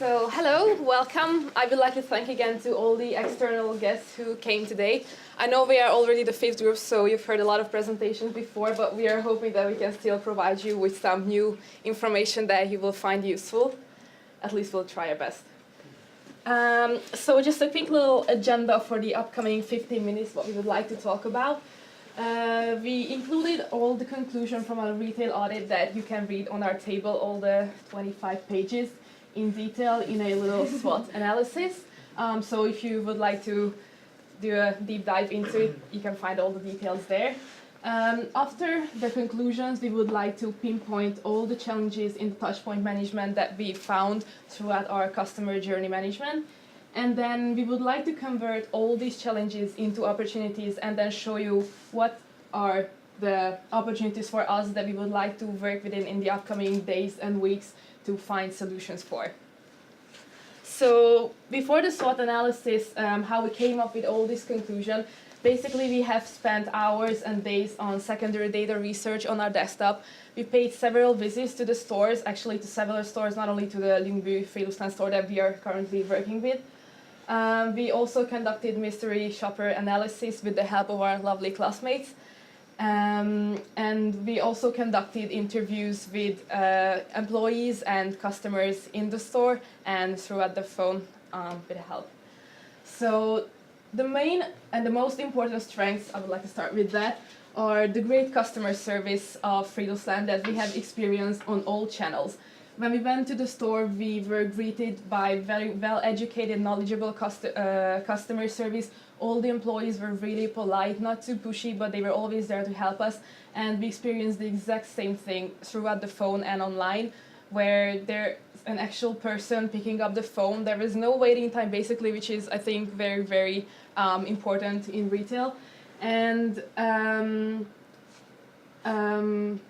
So, hello, welcome. I would like to thank again to all the external guests who came today. I know we are already the fifth group, so you've heard a lot of presentations before, but we are hoping that we can still provide you with some new information that you will find useful. At least we'll try our best. So just a quick little agenda for the upcoming 15 minutes, what we would like to talk about. We included all the conclusion from our retail audit that you can read on our table, all the 25 pages in detail in a little SWOT analysis. So if you would like to do a deep dive into it, you can find all the details there. After the conclusions, we would like to pinpoint all the challenges in the touchpoint management that we found throughout our customer journey management. And then we would like to convert all these challenges into opportunities and then show you what are the opportunities for us that we would like to work within in the upcoming days and weeks to find solutions for. So before the SWOT analysis, how we came up with all this conclusion, basically we have spent hours and days on secondary data research on our desktop. We paid several visits to the stores, actually to several stores, not only to the Lyngby Friluftsland store that we are currently working with. We also conducted mystery shopper analysis with the help of our lovely classmates. And we also conducted interviews with employees and customers in the store and throughout the phone with the help. So the main and the most important strengths, I would like to start with that, are the great customer service of Friluftsland that we have experienced on all channels. When we went to the store, we were greeted by very well-educated, knowledgeable customer service. All the employees were really polite, not too pushy, but they were always there to help us. And we experienced the exact same thing throughout the phone and online, where there's an actual person picking up the phone. There was no waiting time, basically, which is, I think, very, very important in retail. And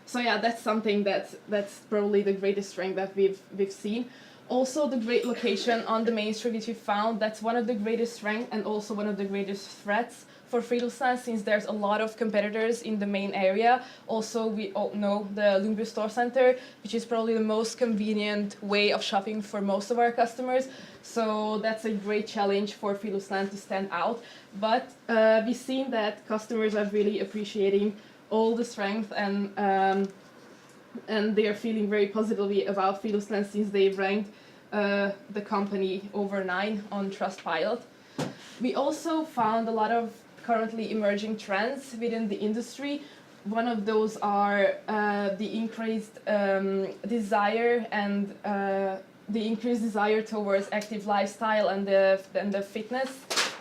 so yeah, that's something that's probably the greatest strength that we've seen. Also, the great location on the main street which we found, that's one of the greatest strengths and also one of the greatest threats for Friluftsland, since there's a lot of competitors in the main area. Also, we all know the Lyngby store center, which is probably the most convenient way of shopping for most of our customers. So that's a great challenge for Friluftsland to stand out. But we've seen that customers are really appreciating all the strength and they are feeling very positively about Friluftsland since they've ranked the company over 9 on Trustpilot. We also found a lot of currently emerging trends within the industry. One of those are the increased desire and the increased desire towards active lifestyle and the fitness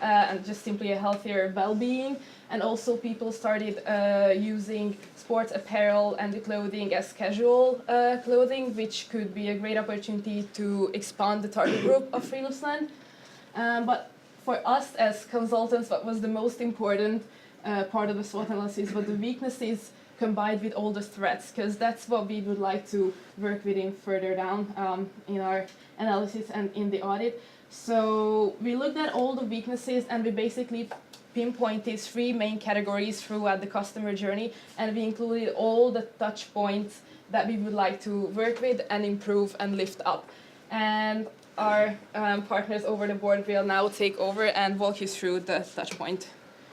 and just simply a healthier well-being. And also people started using sports apparel and the clothing as casual clothing, which could be a great opportunity to expand the target group of Friluftsland. But for us as consultants, what was the most important part of the SWOT analysis was the weaknesses combined with all the threats, because that's what we would like to work within further down in our analysis and in the audit. So we looked at all the weaknesses and we basically pinpointed 3 main categories throughout the customer journey, and we included all the touch points that we would like to work with and improve and lift up. And our partners over the board will now take over and walk you through the touch point.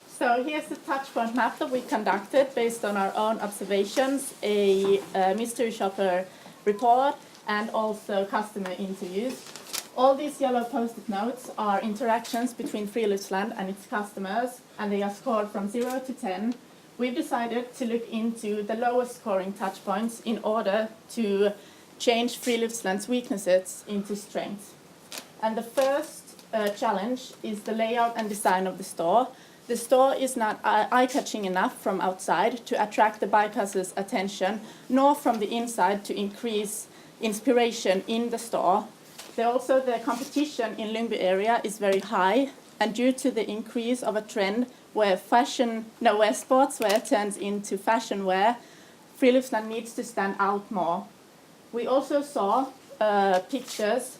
So here's the touch point map that we conducted based on our own observations, a mystery shopper report, and also customer interviews. All these yellow post-it notes are interactions between Friluftsland and its customers, and they are scored from 0 to 10. We've decided to look into the lowest scoring touch points in order to change Friluftsland's weaknesses into strengths. And the first challenge is the layout and design of the store. The store is not eye-catching enough from outside to attract the bikers' attention, nor from the inside to increase inspiration in the store. Also, the competition in Lyngby area is very high, and due to the increase of a trend where sportswear turns into fashion wear, Friluftsland needs to stand out more. We also saw pictures,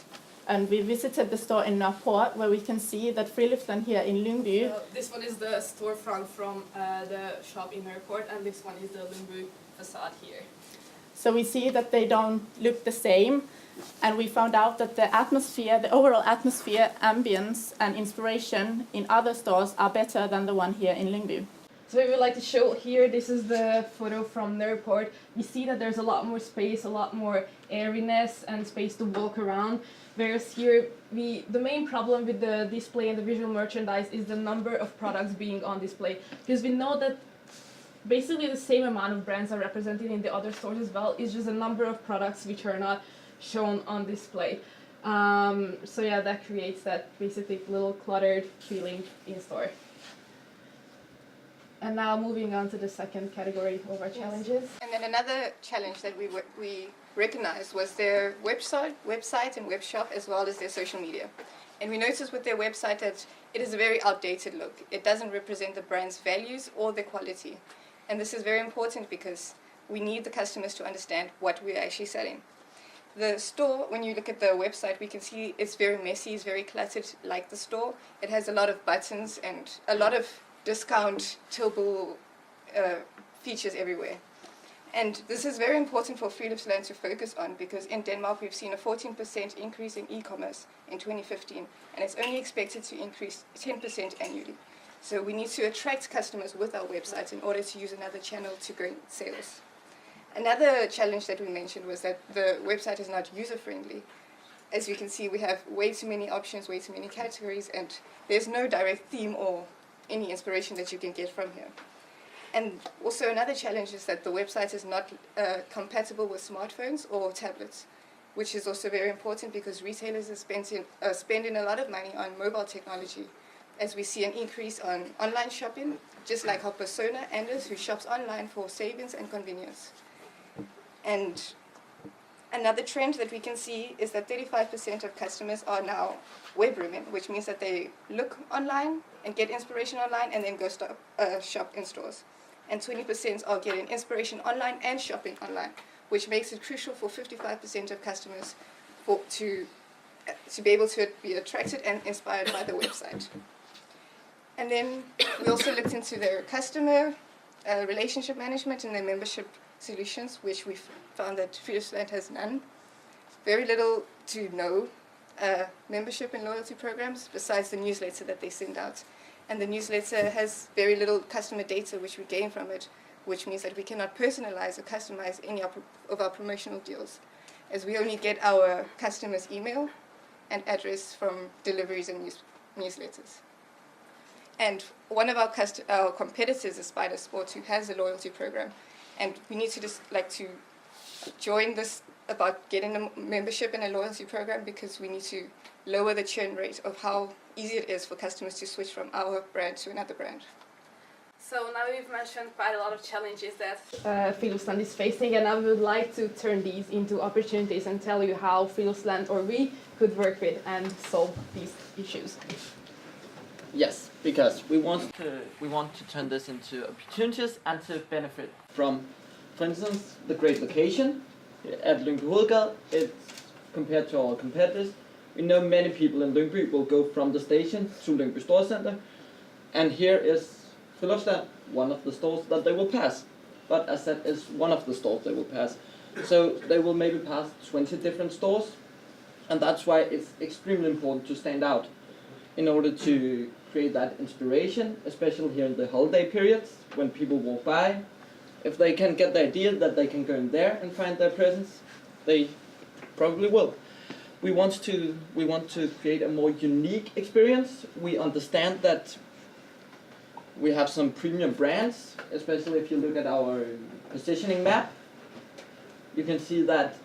and we visited the store in Naport, where we can see that Friluftsland here in Lyngby. This one is the storefront from the shop in Airport, and this one is the Lyngby facade here. So we see that they don't look the same. And we found out that the atmosphere, the overall atmosphere, ambience, and inspiration in other stores are better than the one here in Lyngby. So we would like to show here, this is the photo from the report. We see that there's a lot more space, a lot more airiness and space to walk around. Whereas here, the main problem with the display and the visual merchandise is the number of products being on display. Because we know that basically the same amount of brands are represented in the other stores as well. It's just the number of products which are not shown on display. So yeah, that creates that basically little cluttered feeling in store. And now moving on to the second category of our challenges. And then another challenge that we recognized was their website and web shop, as well as their social media. And we noticed with their website that it is a very outdated look. It doesn't represent the brand's values or the quality. And this is very important because we need the customers to understand what we're actually selling. The store, when you look at the website, we can see it's very messy, it's very cluttered like the store. It has a lot of buttons and a lot of discount tillable features everywhere. And this is very important for Friluftsland to focus on, because in Denmark we've seen a 14% increase in e-commerce in 2015, and it's only expected to increase 10% annually. So we need to attract customers with our website in order to use another channel to grow sales. Another challenge that we mentioned was that the website is not user-friendly. As you can see, we have way too many options, way too many categories, and there's no direct theme or any inspiration that you can get from here. And also another challenge is that the website is not compatible with smartphones or tablets, which is also very important because retailers are spending a lot of money on mobile technology, as we see an increase on online shopping, just like our persona Anders, who shops online for savings and convenience. And another trend that we can see is that 35% of customers are now web women, which means that they look online and get inspiration online and then go shop in stores. And 20% are getting inspiration online and shopping online, which makes it crucial for 55% of customers to be able to be attracted and inspired by the website. And then we also looked into their customer relationship management and their membership solutions, which we found that Friluftsland has none. Very little to no membership and loyalty programs besides the newsletter that they send out. And the newsletter has very little customer data which we gain from it, which means that we cannot personalize or customize any of our promotional deals, as we only get our customers' email and address from deliveries and newsletters. And one of our competitors is Spider Sports, who has a loyalty program, and we need to just like to join this about getting a membership and a loyalty program, because we need to lower the churn rate of how easy it is for customers to switch from our brand to another brand. So now we've mentioned quite a lot of challenges that Friluftsland is facing, and I would like to turn these into opportunities and tell you how Friluftsland or we could work with and solve these issues. Yes, because we want to turn this into opportunities and to benefit from, for instance, the great location at Lyngby Hovedgade. It's compared to our competitors. We know many people in Lyngby will go from the station to Lyngby Storcenter, and here is Friluftsland, one of the stores that they will pass. But as said, is one of the stores they will pass. So they will maybe pass 20 different stores, and that's why it's extremely important to stand out in order to create that inspiration, especially here in the holiday periods when people walk by. If they can get the idea that they can go in there and find their presents, they probably will. We want to create a more unique experience. We understand that we have some premium brands, especially if you look at our positioning map. You can see that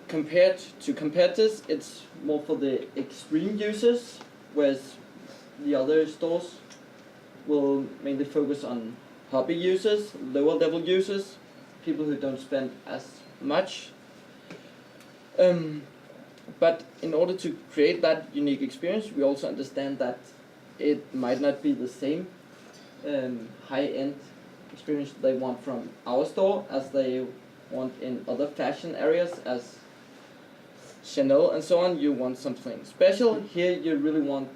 compared to competitors, it's more for the extreme users, whereas the other stores will mainly focus on hobby users, lower level users, people who don't spend as much. But in order to create that unique experience, we also understand that it might not be the same high-end experience they want from our store as they want in other fashion areas as Chanel and so on. You want something special. Here you really want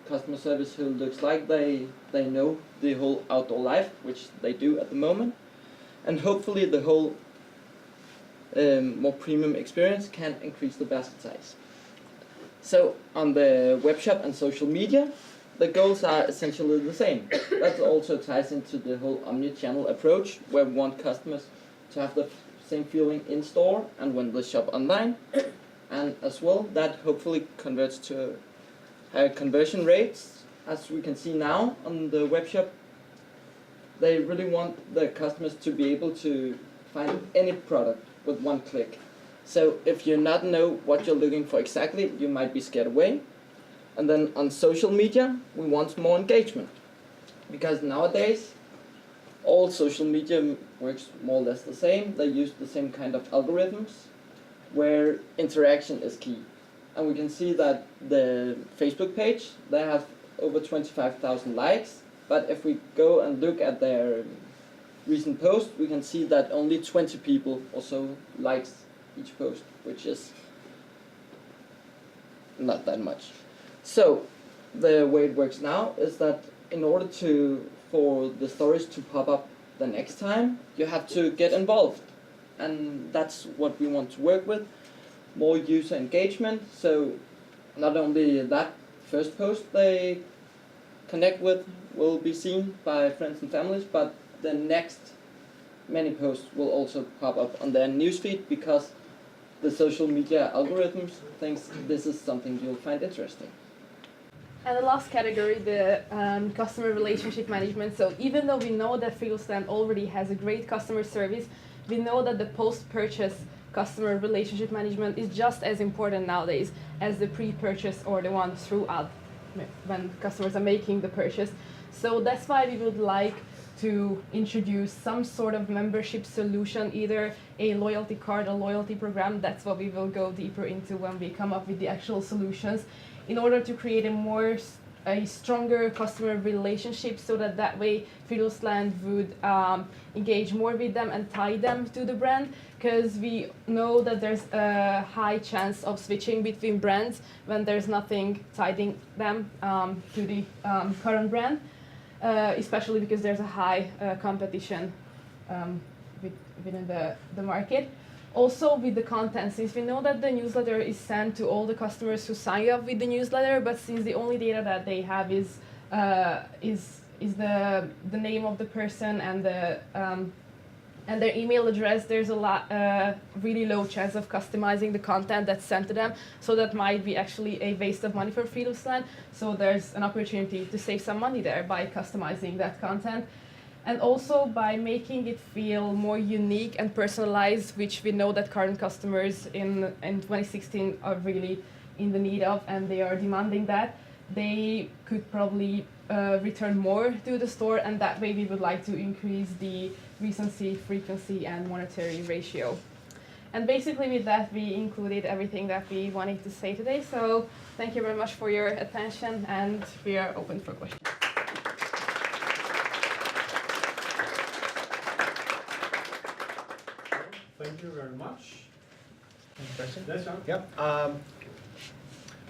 customer service who looks like they know the whole outdoor life, which they do at the moment. And hopefully the whole more premium experience can increase the basket size. So on the web shop and social media, the goals are essentially the same. That also ties into the whole omni-channel approach, where we want customers to have the same feeling in store and when they shop online. And as well, that hopefully converts to higher conversion rates. As we can see now on the web shop, they really want the customers to be able to find any product with one click. So if you not know what you're looking for exactly, you might be scared away. And then on social media, we want more engagement. Because nowadays, all social media works more or less the same. They use the same kind of algorithms, where interaction is key. And we can see that the Facebook page, they have over 25,000 likes. But if we go and look at their recent post, we can see that only 20 people or so likes each post, which is not that much. So the way it works now is that in order for the stories to pop up the next time, you have to get involved. And that's what we want to work with, more user engagement. So not only that first post they connect with will be seen by friends and families, but the next many posts will also pop up on their newsfeed, because the social media algorithms thinks this is something you'll find interesting. And the last category, the customer relationship management. So even though we know that Friluftsland already has a great customer service, we know that the post-purchase customer relationship management is just as important nowadays as the pre-purchase or the one throughout when customers are making the purchase. So that's why we would like to introduce some sort of membership solution, either a loyalty card or loyalty program. That's what we will go deeper into when we come up with the actual solutions, in order to create a stronger customer relationship, so that way Friluftsland would engage more with them and tie them to the brand, because we know that there's a high chance of switching between brands when there's nothing tying them to the current brand, especially because there's a high competition within the market. Also with the content, since we know that the newsletter is sent to all the customers who sign up with the newsletter, but since the only data that they have is the name of the person and their email address, there's a really low chance of customizing the content that's sent to them. So that might be actually a waste of money for Friluftsland. So there's an opportunity to save some money there by customizing that content. And also by making it feel more unique and personalized, which we know that current customers in 2016 are really in the need of, and they are demanding that. They could probably return more to the store, and that way we would like to increase the recency, frequency, and monetary ratio. And basically with that, we included everything that we wanted to say today. So thank you very much for your attention, and we are open for questions. Thank you very much. Question? Yes, John? Yep.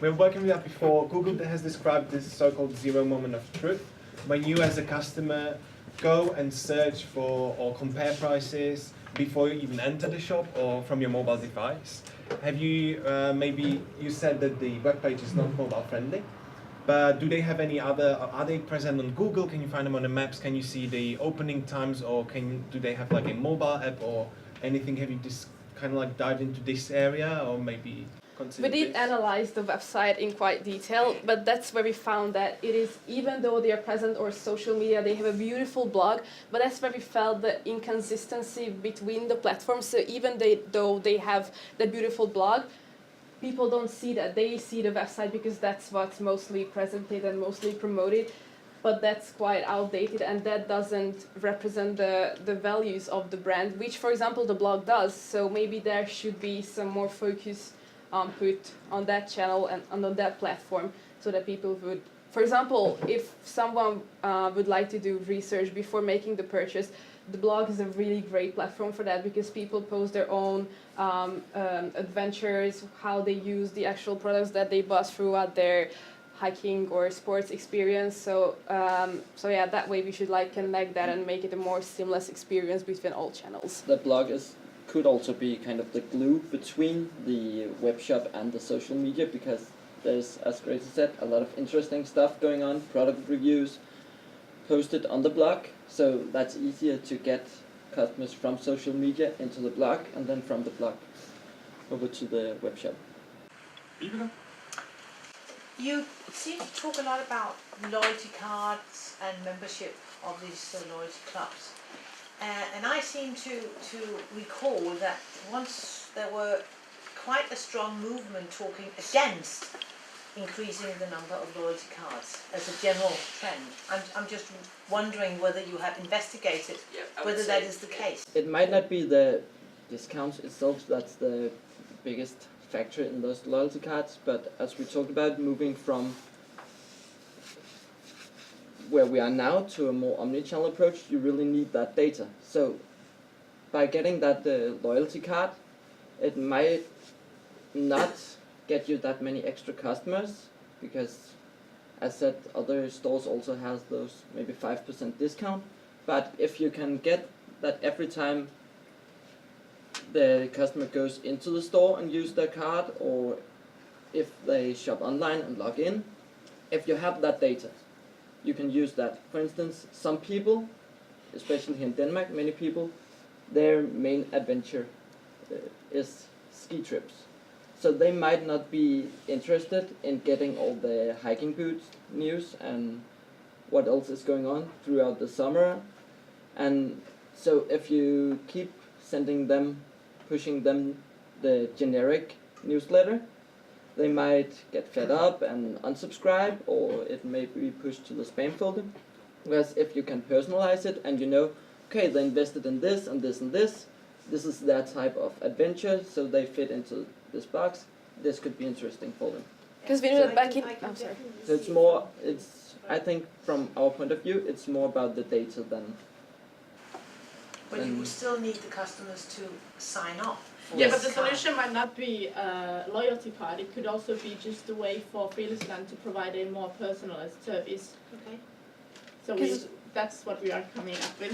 We're working with that before. Google has described this so-called zero moment of truth. When you as a customer go and search for or compare prices before you even enter the shop or from your mobile device. Have you, maybe you said that the web page is not mobile friendly, but do they have any other, are they present on Google? Can you find them on the maps? Can you see the opening times, or do they have like a mobile app or anything? Have you just kind of like dived into this area, or maybe considered We did this? analyze the website in quite detail, but that's where we found that it is, even though they are present on social media, they have a beautiful blog, but that's where we felt the inconsistency between the platforms. So even though they have the beautiful blog, people don't see that. They see the website because that's what's mostly presented and mostly promoted, but that's quite outdated, and that doesn't represent the values of the brand, which, for example, the blog does. So maybe there should be some more focus put on that channel and on that platform, so that people would, for example, if someone would like to do research before making the purchase, the blog is a really great platform for that, because people post their own adventures, how they use the actual products that they bought throughout their hiking or sports experience. So yeah, that way we should like connect that and make it a more seamless experience between all channels. The blog is could also be kind of the glue between the web shop and the social media, because there's, as Grace said, a lot of interesting stuff going on, product reviews posted on the blog, so that's easier to get customers from social media into the blog, and then from the blog over to the web shop. You seem to talk a lot about loyalty cards and membership of these loyalty clubs. And I seem to recall that once there were quite a strong movement talking against increasing the number of loyalty cards as a general trend. I'm just wondering whether you have investigated whether that is the case. It might not be the discounts itself that's the biggest factor in those loyalty cards, but as we talked about, moving from where we are now to a more omnichannel approach, you really need that data. So by getting that loyalty card, it might not get you that many extra customers, because as said, other stores also has those maybe 5% discount. But if you can get that every time the customer goes into the store and use their card, or if they shop online and log in, if you have that data, you can use that. For instance, some people, especially here in Denmark, many people, their main adventure is ski trips. So they might not be interested in getting all the hiking boots news and what else is going on throughout the summer. And so if you keep sending them, pushing them the generic newsletter, they might get fed up and unsubscribe, or it may be pushed to the spam folder. Whereas if you can personalize it and you know, okay, they invested in this and this and this is their type of adventure, so they fit into this box, this could be interesting for them. Because we know that back in... So it's more, I think from our point of view, it's more about the data than... But you would still need the customers to sign up. Yeah, but the solution might not be a loyalty card. It could also be just a way for Friluftsland to provide a more personalized service. Okay. So that's what we are coming up with.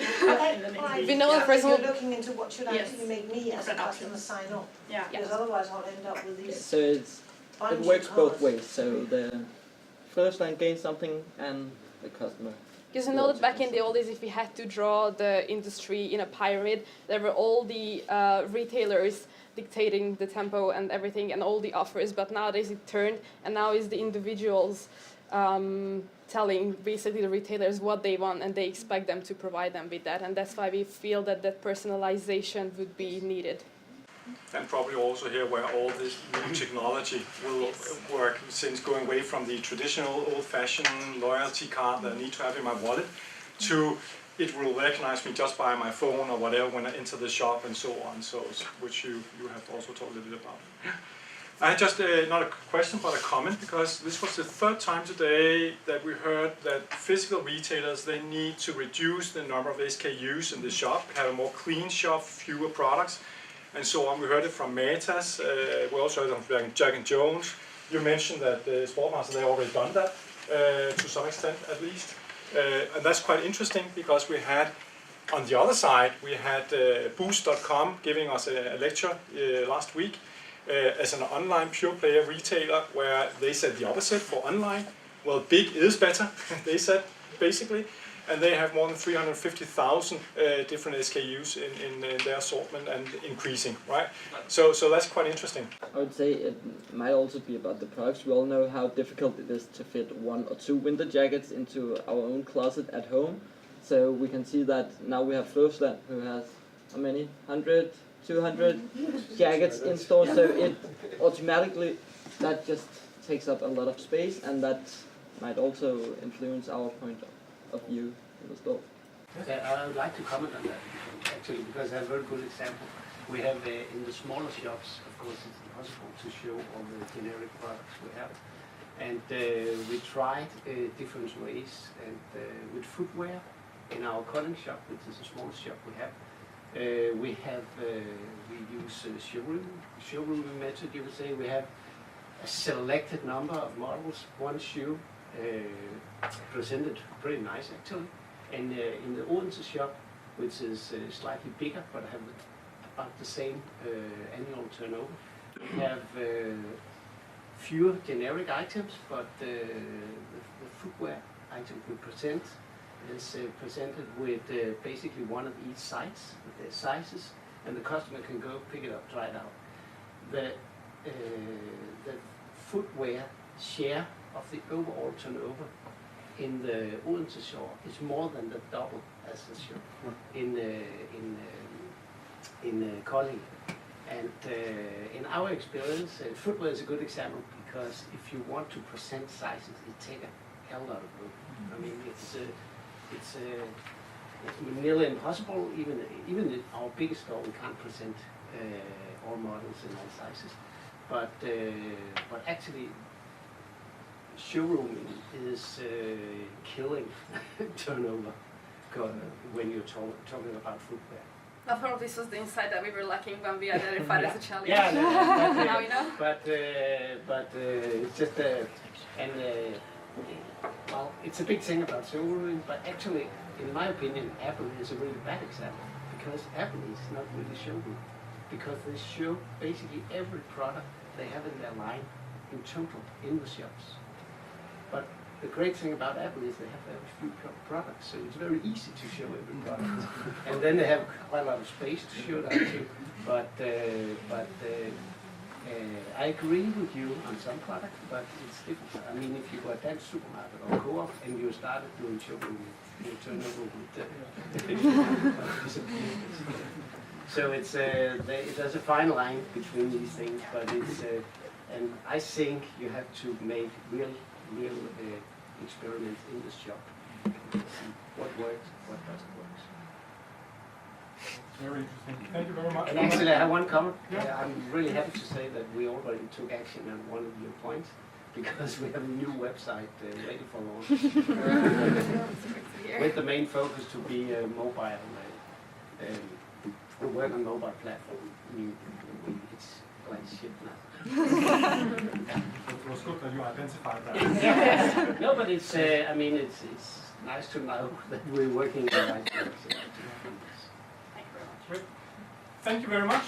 We know that, for example, you're looking into what should actually make me as a customer sign up. Yeah. Because otherwise I'll end up with these. So it works both ways. So the Friluftsland gains something and the customer. Because you know that back in the old days, if we had to draw the industry in a pyramid, there were all the retailers dictating the tempo and everything and all the offers. But nowadays it turned, and now it's the individuals telling basically the retailers what they want, and they expect them to provide them with that. And that's why we feel that that personalization would be needed. And probably also here where all this new technology will work, since going away from the traditional old-fashioned loyalty card that I need to have in my wallet to it will recognize me just by my phone or whatever when I enter the shop and so on, so which you have also talked a little bit about. I had just not a question but a comment, because this was the third time today that we heard that physical retailers, they need to reduce the number of SKUs in the shop, have a more clean shop, fewer products, and so on. We heard it from Matas, we also heard it from Jack & Jones. You mentioned that the Sportmaster, they already done that, to some extent at least. And that's quite interesting, because we had, on the other side, we had Boost.com giving us a lecture last week as an online pure player retailer, where they said the opposite for online. Well, big is better, they said, basically. And they have more than 350,000 different SKUs in their assortment and increasing, right? So that's quite interesting. I would say it might also be about the products. We all know how difficult it is to fit 1 or 2 winter jackets into our own closet at home. So we can see that now we have Friluftsland, who has how many? 100, 200 jackets in store. So it automatically, that just takes up a lot of space, and that might also influence our point of view in the store. Okay, I would like to comment on that, actually, because I have a very good example. We have in the smaller shops, of course, it's impossible to show all the generic products we have. And we tried different ways, and with footwear in our cutting shop, which is the smallest shop we have, we use showroom method, you would say. We have a selected number of models, one shoe, presented pretty nice actually, and in the Odense shop, which is slightly bigger but have about the same annual turnover. We have fewer generic items, but the footwear item we present is presented with basically one of each size, with their sizes, and the customer can go pick it up, try it out. The footwear share of the overall turnover in the Odense shop is more than the double as the shop in Kolding. And in our experience, footwear is a good example because if you want to present sizes, it takes a hell lot of work. I mean, it's nearly impossible. Even in our biggest store, we can't present all models in all sizes. But actually, showrooming is killing turnover when you're talking about footwear. I thought this was the insight that we were lacking when we identified as a challenge. Yeah, no, Now you know. but it's just well, it's a big thing about showrooming. But actually, in my opinion, Apple is a really bad example because Apple is not really showroom because they show basically every product they have in their line in total in the shops. But the great thing about Apple is they have very few products, so it's very easy to show every product. And then they have quite a lot of space to show that too. But I agree with you on some products, but it's difficult. I mean, if you go to that supermarket or co-op and you started doing showroom, you turn over with so it's there's a fine line between these things, but it's and I think you have to make real experiments in the shop. See what works, what doesn't work. Very interesting. Thank you very much. And actually, I have one comment. I'm really happy to say that we already took action on one of your points because we have a new website ready for launch with the main focus to be mobile. We work on mobile platform. It's like shit now. It was good that you identified that. Yes. No, but it's. I mean, it's nice to know that we're working in the right direction. Thank you very much.